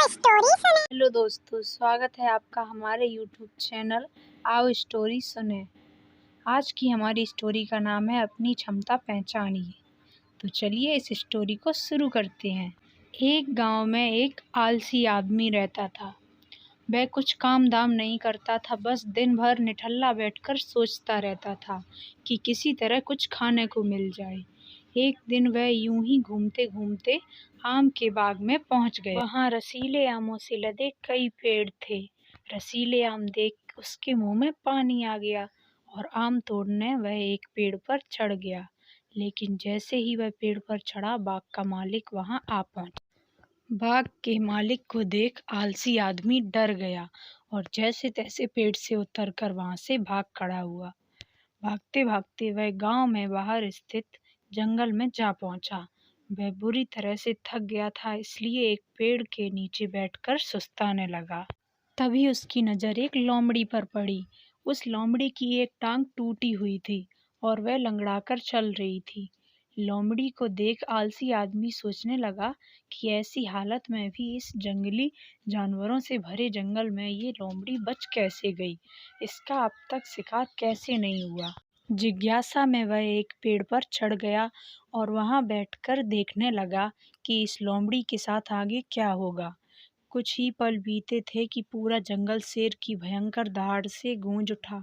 Story सुने। Hello दोस्तों, स्वागत है आपका हमारे यूट्यूब चैनल आओ स्टोरी सुने। आज की हमारी स्टोरी का नाम है अपनी क्षमता पहचानिए। तो चलिए इस स्टोरी को शुरू करते हैं। एक गांव में एक आलसी आदमी रहता था। वह कुछ काम दाम नहीं करता था, बस दिन भर निठल्ला बैठकर सोचता रहता था कि किसी तरह कुछ खाने को मिल जाए। एक दिन वह यूं ही घूमते घूमते आम के बाग में पहुंच गया। वहां रसीले आमों से लदे कई पेड़ थे। रसीले आम देख उसके मुंह में पानी आ गया और आम तोड़ने वह एक पेड़ पर चढ़ गया। लेकिन जैसे ही वह पेड़ पर चढ़ा, बाग का मालिक वहां आ पहुंचा। बाग के मालिक को देख आलसी आदमी डर गया और जैसे तैसे पेड़ से उतरकर वहां से भाग खड़ा हुआ। भागते भागते वह गांव में बाहर स्थित जंगल में जा पहुंचा। वह बुरी तरह से थक गया था, इसलिए एक पेड़ के नीचे बैठकर सुस्ताने लगा। तभी उसकी नज़र एक लोमड़ी पर पड़ी। उस लोमड़ी की एक टांग टूटी हुई थी और वह लंगड़ाकर चल रही थी। लोमड़ी को देख आलसी आदमी सोचने लगा कि ऐसी हालत में भी इस जंगली जानवरों से भरे जंगल में ये लोमड़ी बच कैसे गई, इसका अब तक शिकार कैसे नहीं हुआ। जिज्ञासा में वह एक पेड़ पर चढ़ गया और वहां बैठकर देखने लगा कि इस लोमड़ी के साथ आगे क्या होगा। कुछ ही पल बीते थे कि पूरा जंगल शेर की भयंकर दहाड़ से गूंज उठा,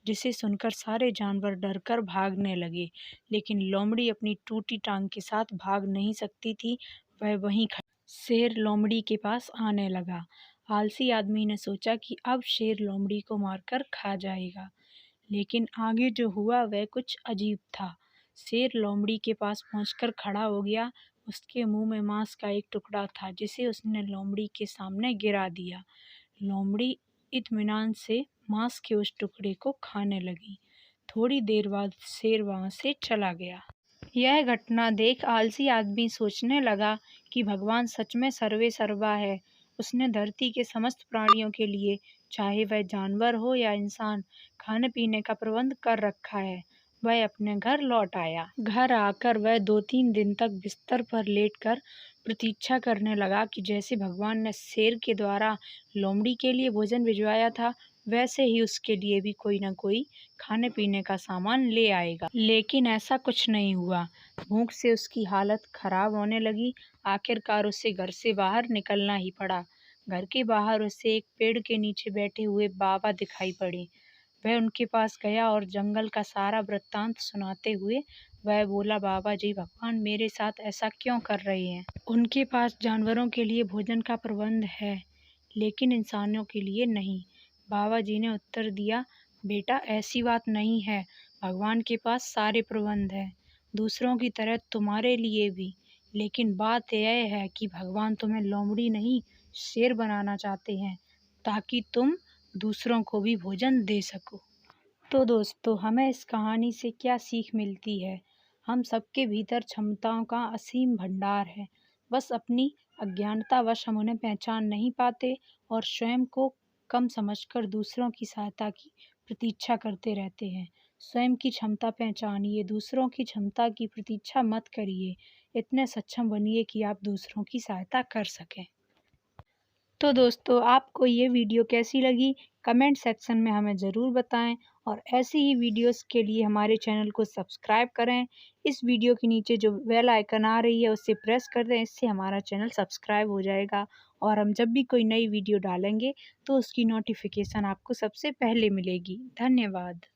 जिसे सुनकर सारे जानवर डरकर भागने लगे। लेकिन लोमड़ी अपनी टूटी टांग के साथ भाग नहीं सकती थी। वह वहीं शेर लोमड़ी के पास आने लगा। आलसी आदमी ने सोचा कि अब शेर लोमड़ी को मारकर खा जाएगा, लेकिन आगे जो हुआ वह कुछ अजीब था। शेर लोमड़ी के पास पहुंचकर खड़ा हो गया। उसके मुंह में मांस का एक टुकड़ा था, जिसे उसने लोमड़ी के सामने गिरा दिया। लोमड़ी इत्मीनान से मांस के उस टुकड़े को खाने लगी। थोड़ी देर बाद शेर वहां से चला गया। यह घटना देख आलसी आदमी सोचने लगा कि भगवान सच में सर्वे सर्वा है। उसने धरती के समस्त प्राणियों के लिए, चाहे वह जानवर हो या इंसान, खाने पीने का प्रबंध कर रखा है। वह अपने घर लौट आया। घर आकर वह 2-3 दिन तक बिस्तर पर लेटकर प्रतीक्षा करने लगा कि जैसे भगवान ने शेर के द्वारा लोमड़ी के लिए भोजन भिजवाया था, वैसे ही उसके लिए भी कोई न कोई खाने पीने का सामान ले आएगा। लेकिन ऐसा कुछ नहीं हुआ। भूख से उसकी हालत खराब होने लगी। आखिरकार उसे घर से बाहर निकलना ही पड़ा। घर के बाहर उसे एक पेड़ के नीचे बैठे हुए बाबा दिखाई पड़े। वह उनके पास गया और जंगल का सारा वृत्तांत सुनाते हुए वह बोला, बाबा जी, भगवान मेरे साथ ऐसा क्यों कर रहे हैं? उनके पास जानवरों के लिए भोजन का प्रबंध है, लेकिन इंसानों के लिए नहीं। बाबा जी ने उत्तर दिया, बेटा ऐसी बात नहीं है। भगवान के पास सारे प्रबंध हैं, दूसरों की तरह तुम्हारे लिए भी। लेकिन बात यह है कि भगवान तुम्हें लोमड़ी नहीं, शेर बनाना चाहते हैं, ताकि तुम दूसरों को भी भोजन दे सको। तो दोस्तों, हमें इस कहानी से क्या सीख मिलती है? हम सबके भीतर क्षमताओं का असीम भंडार है, बस अपनी अज्ञानतावश हम उन्हें पहचान नहीं पाते और स्वयं को कम समझकर दूसरों की सहायता की प्रतीक्षा करते रहते हैं। स्वयं की क्षमता पहचानिए, दूसरों की क्षमता की प्रतीक्षा मत करिए। इतने सक्षम बनिए कि आप दूसरों की सहायता कर सकें। तो दोस्तों, आपको ये वीडियो कैसी लगी कमेंट सेक्शन में हमें ज़रूर बताएं और ऐसी ही वीडियोस के लिए हमारे चैनल को सब्सक्राइब करें। इस वीडियो के नीचे जो बेल आइकन आ रही है उसे प्रेस कर दें, इससे हमारा चैनल सब्सक्राइब हो जाएगा और हम जब भी कोई नई वीडियो डालेंगे तो उसकी नोटिफिकेशन आपको सबसे पहले मिलेगी। धन्यवाद।